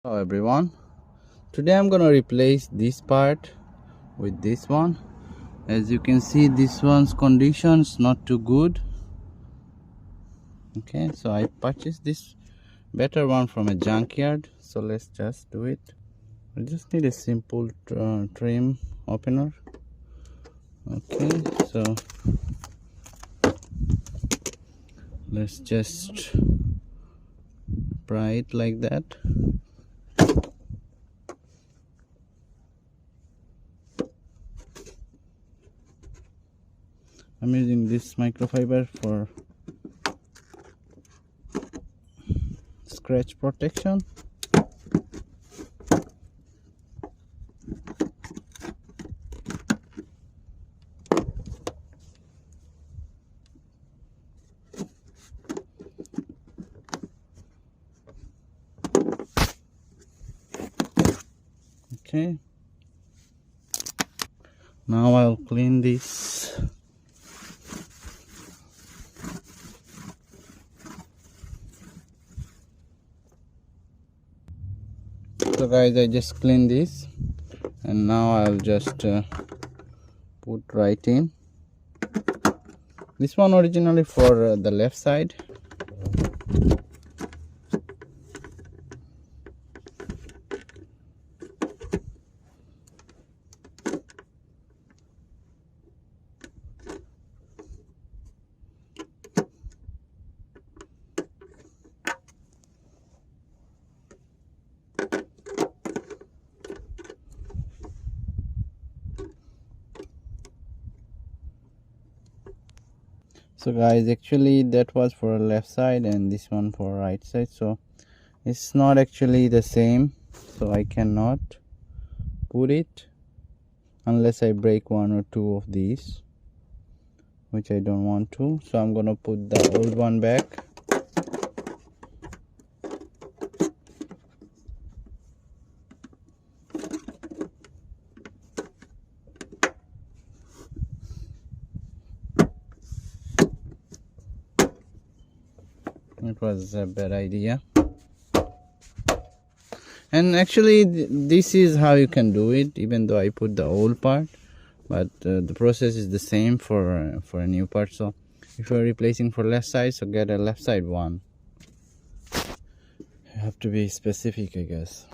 Hello everyone, today I'm gonna replace this part with this one. As you can see, this one's condition is not too good. Okay, so I purchased this better one from a junkyard, so let's just do it. I just need a simple trim opener. Okay, so let's just pry it like that. I'm using this microfiber for scratch protection. Okay, now I'll clean this. So guys, I just cleaned this and now I'll just put right in. This one originally for the left side. So guys, actually that was for left side and this one for right side, so it's not actually the same, so I cannot put it unless I break one or two of these, which I don't want to. So I'm gonna put the old one back. It was a bad idea, and actually this is how you can do it, even though I put the old part, but the process is the same for a new part. So if you're replacing for left side, so get a left side one. You have to be specific, I guess.